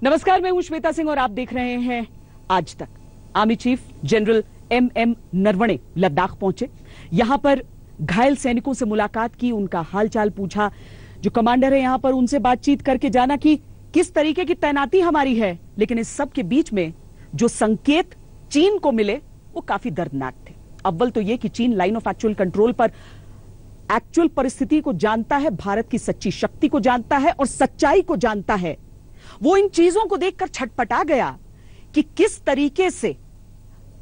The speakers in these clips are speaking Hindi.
नमस्कार, मैं हूं श्वेता सिंह और आप देख रहे हैं आज तक। Army chief general M Naravane Ladakh पहुंचे, यहां पर घायल सैनिकों से मुलाकात की, उनका हालचाल पूछा। जो कमांडर है यहां पर उनसे बातचीत करके जाना कि किस तरीके की तैनाती हमारी है। लेकिन इस सब के बीच में जो संकेत चीन को मिले वो काफी दर्दनाक थे। अव्वल तो यह कि चीन लाइन ऑफ एक्चुअल कंट्रोल पर एक्चुअल परिस्थिति को जानता है, भारत की सच्ची शक्ति को जानता है और सच्चाई को जानता है। वो इन चीजों को देखकर छटपटा गया कि किस तरीके से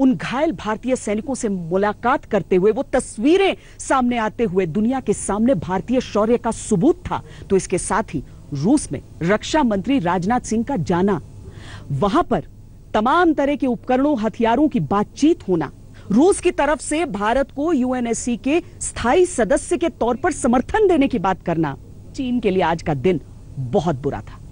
उन घायल भारतीय सैनिकों से मुलाकात करते हुए वो तस्वीरें सामने आते हुए दुनिया के सामने भारतीय शौर्य का सबूत था। तो इसके साथ ही रूस में रक्षा मंत्री राजनाथ सिंह का जाना, वहां पर तमाम तरह के उपकरणों, हथियारों की बातचीत होना, रूस की तरफ से भारत को यूएनएससी के स्थायी सदस्य के तौर पर समर्थन देने की बात करना, चीन के लिए आज का दिन बहुत बुरा था।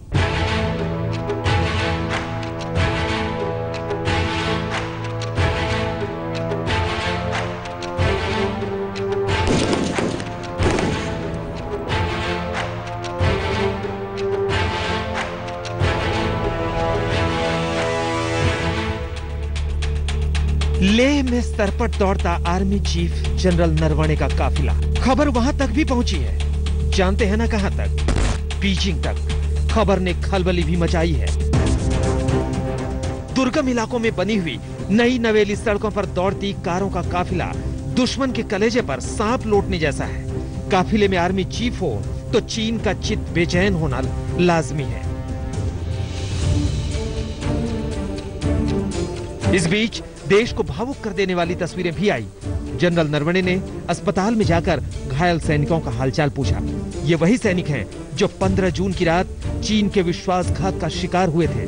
लेह में सरपट दौड़ता आर्मी चीफ जनरल नरवणे का काफिला खबर वहां तक भी पहुंची है। जानते हैं ना कहां तक? बीजिंग तक। खबर ने खलबली भी मचाई है। दुर्गम इलाकों में बनी हुई नई नवेली सड़कों पर दौड़ती कारों का काफिला दुश्मन के कलेजे पर सांप लौटने जैसा है। काफिले में आर्मी चीफ हो तो चीन का चित्त बेचैन होना लाजमी है। इस बीच देश को भावुक कर देने वाली तस्वीरें भी आई। जनरल नरवणे ने अस्पताल में जाकर घायल सैनिकों का हालचाल पूछा। ये वही सैनिक हैं जो 15 जून की रात चीन के विश्वासघात का शिकार हुए थे।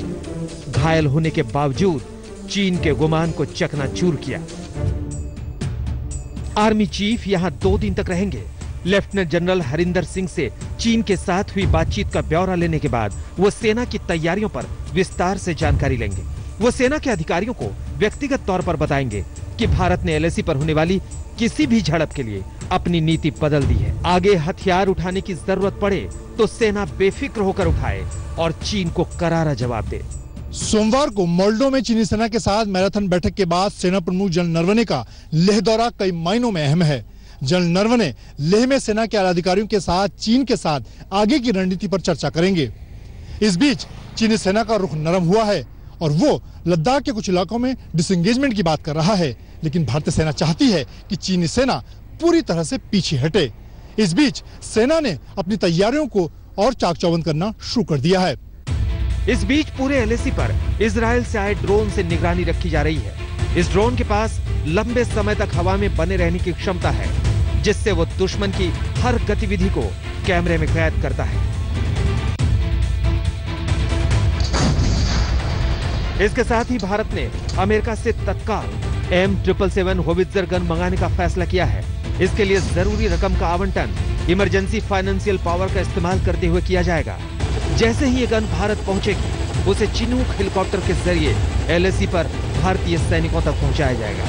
घायल होने के बावजूद चीन के गुमान को चकनाचूर किया। आर्मी चीफ यहां 2 दिन तक रहेंगे। लेफ्टिनेंट जनरल हरिंदर सिंह से चीन के साथ हुई बातचीत का ब्यौरा लेने के बाद वो सेना की तैयारियों पर विस्तार से जानकारी लेंगे। वो सेना के अधिकारियों को व्यक्तिगत तौर पर बताएंगे कि भारत ने एलएसी पर होने वाली किसी भी झड़प के लिए अपनी नीति बदल दी है। आगे हथियार उठाने की जरूरत पड़े तो सेना बेफिक्र होकर उठाए और चीन को करारा जवाब दे। सोमवार को मोल्डो में चीनी सेना के साथ मैराथन बैठक के बाद सेना प्रमुख जनरल नरवणे का लेह दौरा कई मायनों में अहम है। जनरल नरवणे लेह में सेना के आला अधिकारियों के साथ चीन के साथ आगे की रणनीति पर चर्चा करेंगे। इस बीच चीनी सेना का रुख नरम हुआ है और वो लद्दाख के कुछ इलाकों में डिसएंगेजमेंट की बात कर रहा है। लेकिन भारतीय सेना चाहती है कि चीनी सेना पूरी तरह से पीछे हटे। इस बीच सेना ने अपनी तैयारियों को और चाक चौबंद करना शुरू कर दिया है। इस बीच पूरे एलएसी पर इजराइल से आए ड्रोन से निगरानी रखी जा रही है। इस ड्रोन के पास लंबे समय तक हवा में बने रहने की क्षमता है, जिससे वो दुश्मन की हर गतिविधि को कैमरे में कैद करता है। इसके साथ ही भारत ने अमेरिका से तत्काल M777 होवित्जर गन मंगाने का फैसला किया है। इसके लिए जरूरी रकम का आवंटन इमरजेंसी फाइनेंशियल पावर का इस्तेमाल करते हुए किया जाएगा। जैसे ही ये गन भारत पहुंचेगी, उसे चिनूक हेलीकॉप्टर के जरिए एलएसी पर भारतीय सैनिकों तक पहुंचाया जाएगा।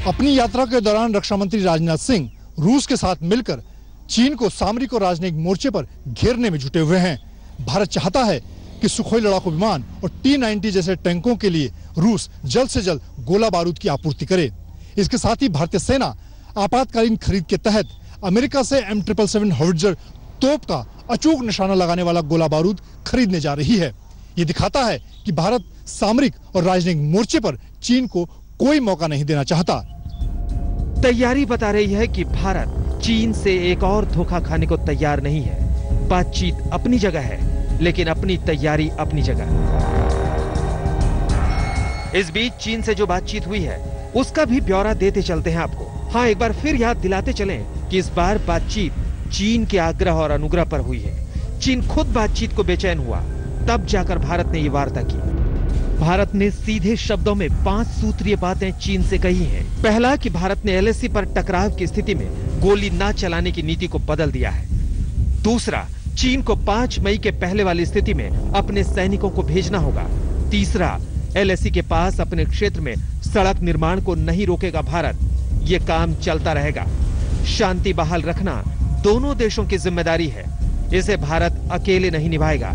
अपनी यात्रा के दौरान रक्षा मंत्री राजनाथ सिंह रूस के साथ मिलकर चीन को सामरिक और राजनयिक मोर्चे पर घेरने में जुटे हुए हैं। भारत चाहता है कि सुखोई लड़ाकू विमान और T-90 जैसे टैंकों के लिए रूस जल्द से जल्द गोला बारूद की आपूर्ति करे। इसके साथ ही भारतीय सेना आपातकालीन खरीद के तहत अमेरिका से M777 होवित्जर तोप का अचूक निशाना लगाने वाला गोला बारूद खरीदने जा रही है। ये दिखाता है कि भारत सामरिक और राजनयिक मोर्चे पर चीन को कोई मौका नहीं देना चाहता। तैयारी बता रही है कि भारत चीन से एक और धोखा खाने को तैयार नहीं है। बातचीत अपनी जगह है, लेकिन अपनी तैयारी अपनी जगह। इस बीच चीन से जो बातचीत हुई है उसका भी ब्यौरा देते चलते हैं आपको। हाँ, एक बार फिर याद दिलाते चलें कि इस बार बातचीत चीन के आग्रह और अनुग्रह पर हुई है। चीन खुद बातचीत को बेचैन हुआ, तब जाकर भारत ने ये वार्ता की। भारत ने सीधे शब्दों में 5 सूत्रीय बातें चीन से कही हैं। पहला कि भारत ने एलएसी पर टकराव की स्थिति में गोली न चलाने की नीति को बदल दिया है। दूसरा, चीन को 5 मई के पहले वाली स्थिति में अपने सैनिकों को भेजना होगा। तीसरा, एलएसी के पास अपने क्षेत्र में सड़क निर्माण को नहीं रोकेगा भारत, ये काम चलता रहेगा। शांति बहाल रखना दोनों देशों की जिम्मेदारी है, इसे भारत अकेले नहीं निभाएगा।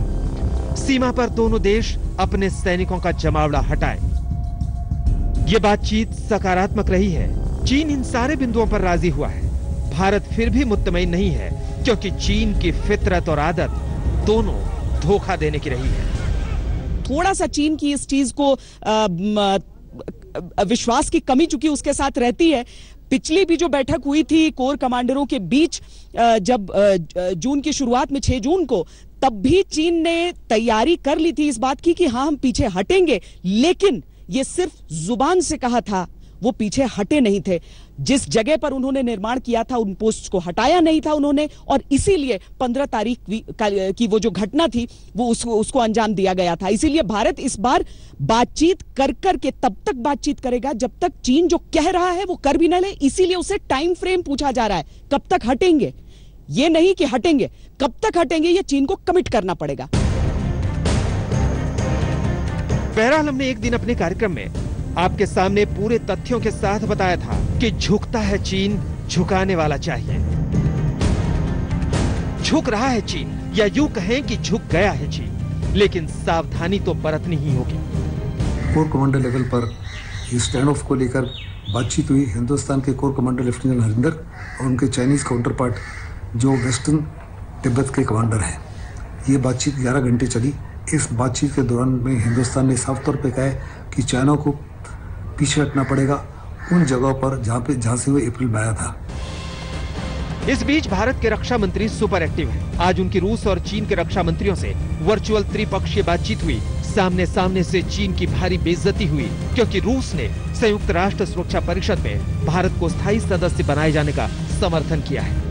सीमा पर दोनों देश अपने सैनिकों का जमावड़ा हटाए। ये बातचीत सकारात्मक रही है। चीन इन सारे बिंदुओं पर राजी हुआ है। भारत फिर भी मुत्तमईन नहीं है, क्योंकि चीन की फितरत और आदत दोनों धोखा देने की रही है। थोड़ा सा चीन की इस चीज को विश्वास की कमी चूंकि उसके साथ रहती है। पिछली भी जो बैठक हुई थी कोर कमांडरों के बीच जब जून की शुरुआत में 6 जून को, तब भी चीन ने तैयारी कर ली थी इस बात की कि हाँ हम पीछे हटेंगे, लेकिन ये सिर्फ जुबान से कहा था, वो पीछे हटे नहीं थे। जिस जगह पर उन्होंने निर्माण किया था उन पोस्ट को हटाया नहीं था उन्होंने, और इसीलिए 15 तारीख की वो जो घटना थी वो उसको अंजाम दिया गया था। इसीलिए भारत इस बार बातचीत कर के तब तक बातचीत करेगा जब तक चीन जो कह रहा है वो कर भी ना ले। इसीलिए उसे टाइम फ्रेम पूछा जा रहा है, कब तक हटेंगे, ये नहीं कि हटेंगे, कब तक हटेंगे ये चीन को कमिट करना पड़ेगा। बहरहाल हमने एक दिन अपने कार्यक्रम में आपके सामने पूरे तथ्यों के साथ बताया था कि झुकता है चीन, झुकाने वाला चाहिए। झुक रहा है चीन, या यूं कहें कि झुक गया है चीन, लेकिन सावधानी तो बरतनी ही होगी। कोर कमांडर लेवल पर इस स्टैंड ऑफ को लेकर बातचीत हुई। हिंदुस्तान के कोर कमांडर लेफ्टिनेंट हरिंदर और उनके चाइनीज काउंटर पार्ट जो वेस्टर्न तिब्बत के कमांडर हैं, ये बातचीत 11 घंटे चली। इस बातचीत के दौरान में हिंदुस्तान ने साफ तौर पे कहा है कि चाइना को पीछे हटना पड़ेगा उन जगहों पर जहां से वो अप्रैल में आया था। इस बीच भारत के रक्षा मंत्री सुपर एक्टिव हैं। आज उनकी रूस और चीन के रक्षा मंत्रियों से वर्चुअल त्रिपक्षीय बातचीत हुई। सामने सामने से चीन की भारी बेइज्जती हुई, क्योंकि रूस ने संयुक्त राष्ट्र सुरक्षा परिषद में भारत को स्थायी सदस्य बनाए जाने का समर्थन किया है।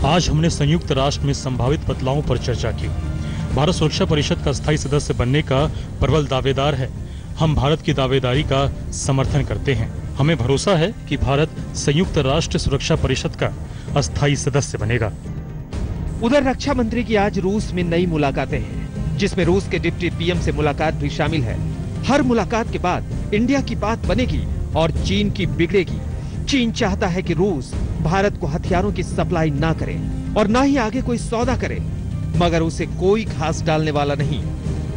आज हमने संयुक्त राष्ट्र में संभावित बदलावों पर चर्चा की। भारत सुरक्षा परिषद का स्थायी सदस्य बनने का प्रबल दावेदार है। हम भारत की दावेदारी का समर्थन करते हैं। हमें भरोसा है कि भारत संयुक्त राष्ट्र सुरक्षा परिषद का अस्थायी सदस्य बनेगा। उधर रक्षा मंत्री की आज रूस में नई मुलाकातें हैं, जिसमें रूस के डिप्टी पीएम से मुलाकात भी शामिल है। हर मुलाकात के बाद इंडिया की बात बनेगी और चीन की बिगड़ेगी। चीन चाहता है कि रूस भारत को हथियारों की सप्लाई ना करे और ना ही आगे कोई सौदा करे, मगर उसे कोई घास डालने वाला नहीं।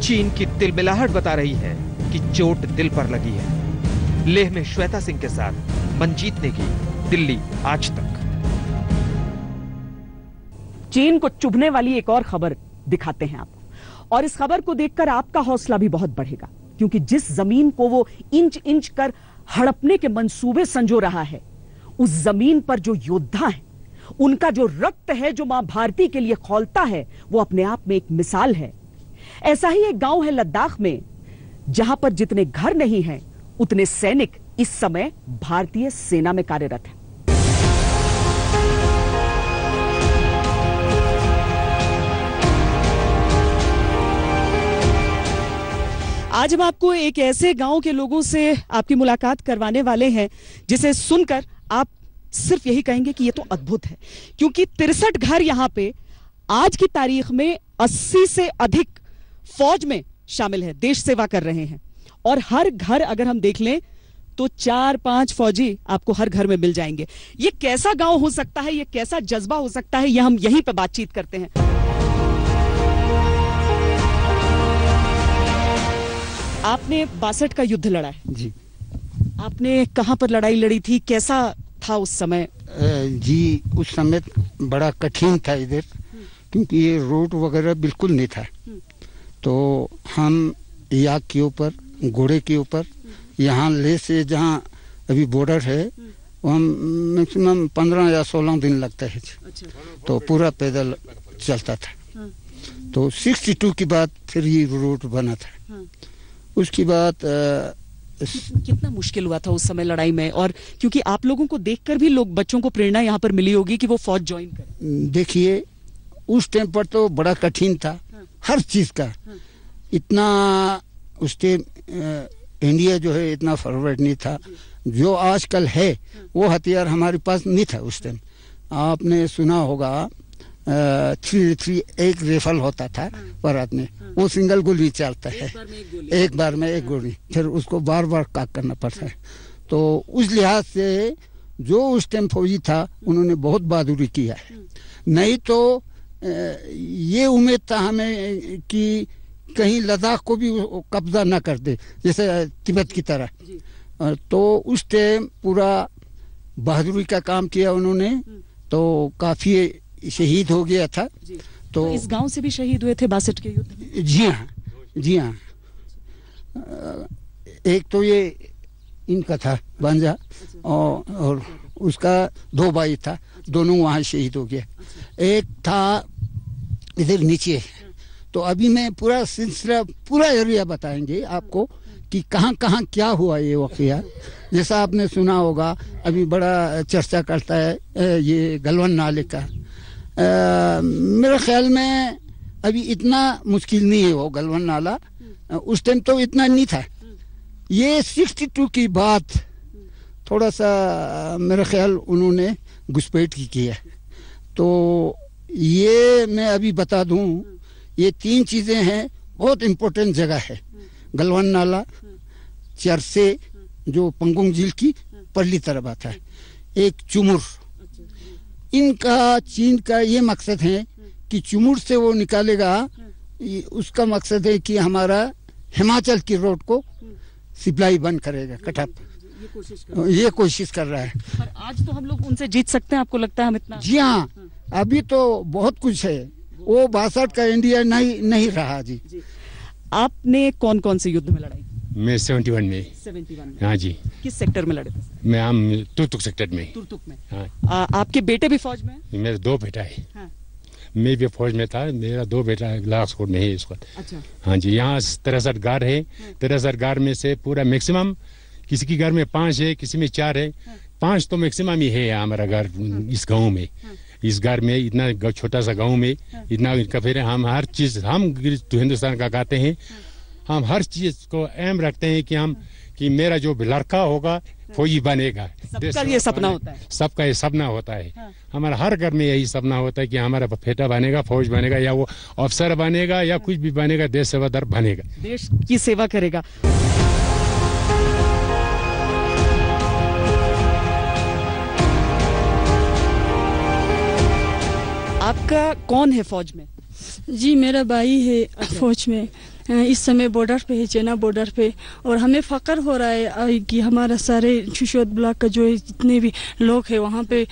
चीन की तिलमिलाहट बता रही है कि चोट दिल पर लगी है। लेह में श्वेता सिंह के साथ मनजीत नेगी, दिल्ली आज तक। चीन को चुभने वाली एक और खबर दिखाते हैं आपको, और इस खबर को देखकर आपका हौसला भी बहुत बढ़ेगा, क्योंकि जिस जमीन को वो इंच इंच कर हड़पने के मंसूबे संजो रहा है, उस जमीन पर जो योद्धा है, उनका जो रक्त है, जो मां भारती के लिए खौलता है, वो अपने आप में एक मिसाल है। ऐसा ही एक गांव है लद्दाख में, जहां पर जितने घर नहीं हैं, उतने सैनिक इस समय भारतीय सेना में कार्यरत हैं। आज हम आपको एक ऐसे गांव के लोगों से आपकी मुलाकात करवाने वाले हैं जिसे सुनकर आप सिर्फ यही कहेंगे कि ये तो अद्भुत है, क्योंकि 63 घर यहां पे आज की तारीख में 80 से अधिक फौज में शामिल है, देश सेवा कर रहे हैं। और हर घर अगर हम देख लें तो 4-5 फौजी आपको हर घर में मिल जाएंगे। ये कैसा गांव हो सकता है, ये कैसा जज्बा हो सकता है, ये हम यहीं पे बातचीत करते हैं। आपने 62 का युद्ध लड़ा है जी। आपने कहां पर लड़ाई लड़ी थी, कैसा था उस समय? जी उस समय बड़ा कठिन था इधर, क्योंकि ये रोड वगैरह बिल्कुल नहीं था। तो हम याक के ऊपर, घोड़े के ऊपर, यहाँ ले से जहाँ अभी बॉर्डर है वहाँ मैक्सिमम 15 या 16 दिन लगता है। अच्छा। तो पूरा पैदल चलता था। तो 62 के बाद फिर ये रोड बना था। उसके बाद कितना मुश्किल हुआ था उस समय लड़ाई में, और क्योंकि आप लोगों को देखकर भी लोग, बच्चों को प्रेरणा यहाँ पर मिली होगी कि वो फौज ज्वाइन करें। देखिए उस टाइम पर तो बड़ा कठिन था। हर चीज का इतना उस टाइम इंडिया जो है इतना फॉरवर्ड नहीं था जो आजकल है। वो हथियार हमारे पास नहीं था उस टाइम। आपने सुना होगा 3 एक रेफल होता था पर आदमी, वो सिंगल गोली चलता है, एक बार में एक गोली, फिर उसको बार बार काक करना पड़ता है। तो उस लिहाज से जो उस टाइम फौजी था उन्होंने बहुत बहादुरी किया है। नहीं तो ये उम्मीद था हमें कि कहीं लद्दाख को भी कब्जा ना कर दे जैसे तिब्बत की तरह। तो उस टाइम पूरा बहादुरी का काम किया उन्होंने, तो काफ़ी शहीद हो गया था। तो इस गांव से भी शहीद हुए थे 62 के युद्ध में? जी हाँ, जी हाँ। एक तो ये इनका था भांजा, और उसका 2 भाई था, दोनों वहाँ शहीद हो गया। एक था इधर नीचे। तो अभी मैं पूरा सिलसिला, पूरा एरिया बताएंगे आपको कि कहाँ कहाँ क्या हुआ ये वाक़या। जैसा आपने सुना होगा, अभी बड़ा चर्चा करता है ये गलवान नाले का। मेरे ख्याल में अभी इतना मुश्किल नहीं है वो गलवान नाला, उस टाइम तो इतना नहीं था। ये 62 की बात थोड़ा सा मेरे ख्याल उन्होंने घुसपैठ की है। तो ये मैं अभी बता दूं, ये 3 चीज़ें हैं, बहुत इम्पोर्टेंट जगह है। गलवान नाला, चरसे जो पंगोंग झील की परली तरफ आता है, एक चुमुर। इनका चीन का ये मकसद है कि चुमुर से वो निकालेगा, उसका मकसद है कि हमारा हिमाचल की रोड को सप्लाई बंद करेगा, कटअप। ये कोशिश कर रहा है। पर आज तो हम लोग उनसे जीत सकते हैं, आपको लगता है हम इतना? जी हाँ, अभी तो बहुत कुछ है। वो 62 का इंडिया नहीं रहा जी। आपने कौन कौन से युद्ध में लड़ाई? मैं 71 में। 71 में? हाँ जी। किस सेक्टर में लड़े थे? मैं हम तुर्तुक सेक्टर में। तुर्तुक में? हाँ। आपके बेटे भी फौज में? मेरे 2 बेटा है। हाँ। मैं भी फौज में था, मेरा 2 बेटा लाखोट में है इस वक्त। अच्छा। हाँ जी, यहाँ 63 घर है। 63 घर में से पूरा मैक्सिमम, किसी के घर में 5 है, किसी में 4 है। 5 तो मैक्सिमम ही है हमारा घर इस गाँव में। इस घर में इतना छोटा सा गांव में इतना फिर हम हर चीज, हम तो हिंदुस्तान का कहते हैं, हम हर चीज को अहम रखते हैं कि मेरा जो लड़का होगा फौजी बनेगा। सबका ये सपना होता है। सबका ये सपना होता है। हमारा हर घर में यही सपना होता है कि हमारा बेटा बनेगा, फौज बनेगा, या वो अफसर बनेगा, या कुछ भी बनेगा, देश सेवादार बनेगा, देश की सेवा करेगा। आपका कौन है फौज में? जी, मेरा भाई है फौज में, इस समय बॉर्डर पे है, चेना बॉर्डर पे। और हमें फ़ख्र हो रहा है कि हमारा सारे शुशोत ब्लॉक का जो जितने भी लोग हैं वहाँ पे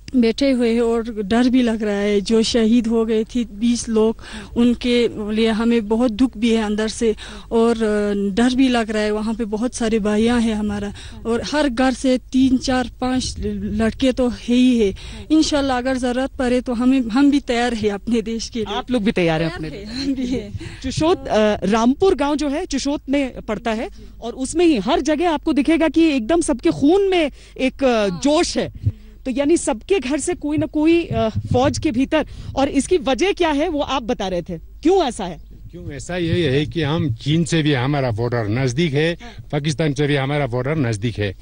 बैठे हुए हैं, और डर भी लग रहा है। जो शहीद हो गए थे 20 लोग, उनके लिए हमें बहुत दुख भी है अंदर से, और डर भी लग रहा है। वहाँ पे बहुत सारे भाइयाँ हैं हमारा, और हर घर से 3, 4, 5 लड़के तो है ही है। इंशाल्लाह अगर ज़रूरत पड़े तो हम भी तैयार है अपने देश के लिए। आप लोग भी तैयार हैं अपने लिए? चुशोत रामपुर गांव जो है चुशोत में पड़ता है, और उसमें ही हर जगह आपको दिखेगा कि एकदम सबके खून में एक जोश है। तो यानी सबके घर से कोई ना कोई फौज के भीतर। और इसकी वजह क्या है वो आप बता रहे थे, क्यों ऐसा है? क्यों ऐसा यही है कि हम चीन से भी हमारा बॉर्डर नजदीक है, पाकिस्तान से भी हमारा बॉर्डर नजदीक है।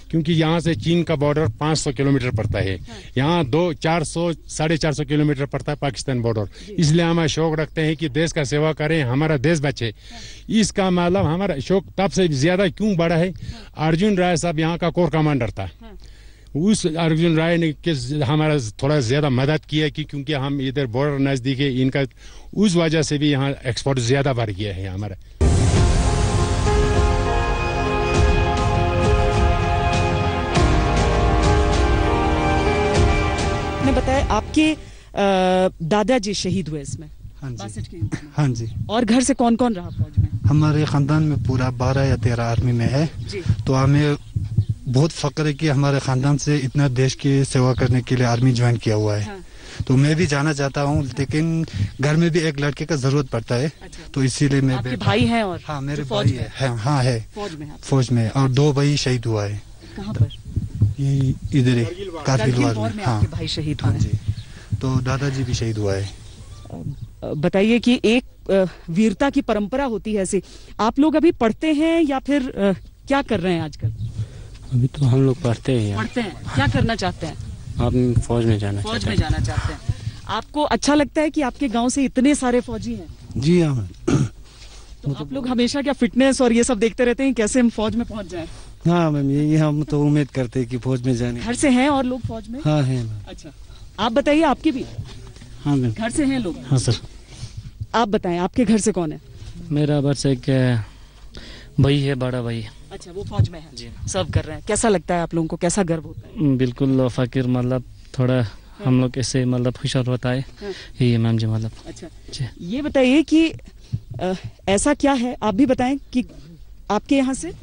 क्योंकि यहाँ से चीन का बॉर्डर 500 किलोमीटर पड़ता है, यहाँ 450 किलोमीटर पड़ता है पाकिस्तान बॉर्डर। इसलिए हम शौक रखते हैं कि देश का सेवा करें, हमारा देश बचे। इसका मतलब हमारा शौक तब से ज्यादा क्यों बढ़ा है, अर्जुन राय साहब यहाँ का कोर कमांडर था। उस अर्जुन राय ने हमारा थोड़ा ज्यादा मदद की है कि क्योंकि हम इधर बॉर्डर नजदीक है इनका, उस वजह से भी यहाँ एक्सपोर्ट ज्यादा बढ़ गया है हमारा। ने बताया आपके दादाजी शहीद हुए इसमें? हाँ जी। 62 के युद्ध में? हाँ जी। और घर से कौन कौन रहा फौज में? हमारे खानदान में पूरा 12 या 13 आर्मी में है जी। तो हमें बहुत फख्र है कि हमारे खानदान से इतना देश की सेवा करने के लिए आर्मी ज्वाइन किया हुआ है। हाँ। तो मैं भी जाना चाहता हूँ, लेकिन घर में भी एक लड़के का जरूरत पड़ता है। अच्छा। तो इसीलिए मैं आपके भाई हैं? और हाँ, मेरे फौज भाई में? है। हाँ है, फौज में है। फौज में, और 2 भाई शहीद हुआ है। कहाँ पर? ये इधर है, कारगिल वार में। हाँ, आपके भाई शहीद हुए? हाँ जी। तो दादाजी भी शहीद हुआ है। बताइए कि एक वीरता की परंपरा होती है ऐसी, आप लोग अभी पढ़ते हैं या फिर क्या कर रहे हैं आजकल? अभी तो हम लोग पढ़ते हैं। पढ़ते हैं? क्या करना चाहते हैं आप? फौज में जाना फौज में जाना चाहते हैं। आपको अच्छा लगता है कि आपके गांव से इतने सारे फौजी हैं? जी हाँ। तो आप लोग हमेशा क्या फिटनेस और ये सब देखते रहते हैं कैसे हम फौज में पहुंच जाएं? हाँ मैम, यही हम तो उम्मीद करते हैं कि फौज में जाने। घर से हैं और लोग फौज में? हाँ है। अच्छा, आप बताइए आपकी भी? हाँ बिल्कुल। घर से हैं लोग? हाँ सर। आप बताएं, आपके घर से कौन है? मेरा बस एक भाई है, बड़ा भाई। अच्छा, वो फौज में है जी। सर्व कर रहे हैं। कैसा लगता है आप लोगों को, कैसा गर्व होता है? बिल्कुल फकीर, मतलब थोड़ा हम लोग ऐसे मतलब खुश होता है यही है मैम जी। मतलब अच्छा जी। ये बताइए कि ऐसा क्या है, आप भी बताएं कि आपके यहाँ से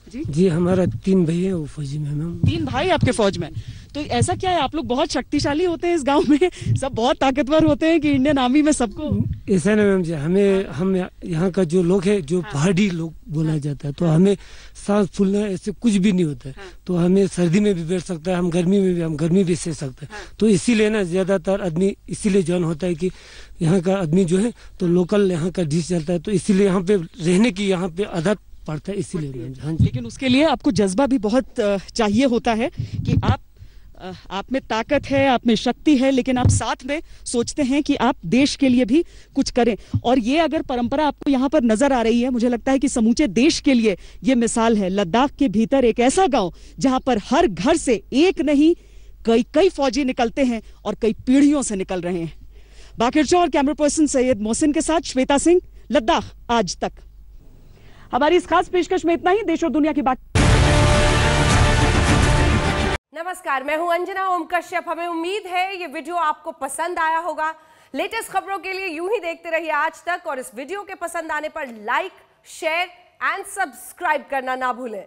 जी हमारा 3 भाई है वो फौजी में मैम। 3 भाई आपके फौज में, तो ऐसा क्या है, आप लोग बहुत शक्तिशाली होते हैं इस गांव में, सब बहुत ताकतवर होते हैं कि इंडियन आर्मी में सबको? ऐसा ना मैम जी, हम यहाँ का जो लोग है जो पहाड़ी लोग बोला जाता है, तो हमें सांस फूलना ऐसे कुछ भी नहीं होता है। तो हमें सर्दी में भी बैठ सकता है, हम गर्मी भी सह सकते हैं। तो इसीलिए ना ज्यादातर आदमी इसीलिए जॉइन होता है कि यहाँ का आदमी जो है तो लोकल यहाँ का डिश चलता है, तो इसीलिए यहाँ पे रहने की यहाँ पे आदत पड़ता है इसीलिए। हाँ, लेकिन उसके लिए आपको जज्बा भी बहुत चाहिए होता है कि आप में ताकत है, आप में शक्ति है, लेकिन आप साथ में सोचते हैं कि आप देश के लिए भी कुछ करें। और ये अगर परंपरा आपको यहाँ पर नजर आ रही है, मुझे लगता है कि समूचे देश के लिए ये मिसाल है। लद्दाख के भीतर एक ऐसा गांव जहां पर हर घर से एक नहीं कई फौजी निकलते हैं और कई पीढ़ियों से निकल रहे हैं। बाकिर चौर, कैमरा पर्सन सैयद मोहसिन के साथ श्वेता सिंह, लद्दाख आज तक। हमारी इस खास पेशकश में इतना ही। देश और दुनिया की बात। नमस्कार, मैं हूं अंजना ओम कश्यप। हमें उम्मीद है ये वीडियो आपको पसंद आया होगा। लेटेस्ट खबरों के लिए यूं ही देखते रहिए आज तक, और इस वीडियो के पसंद आने पर लाइक, शेयर एंड सब्सक्राइब करना ना भूलें।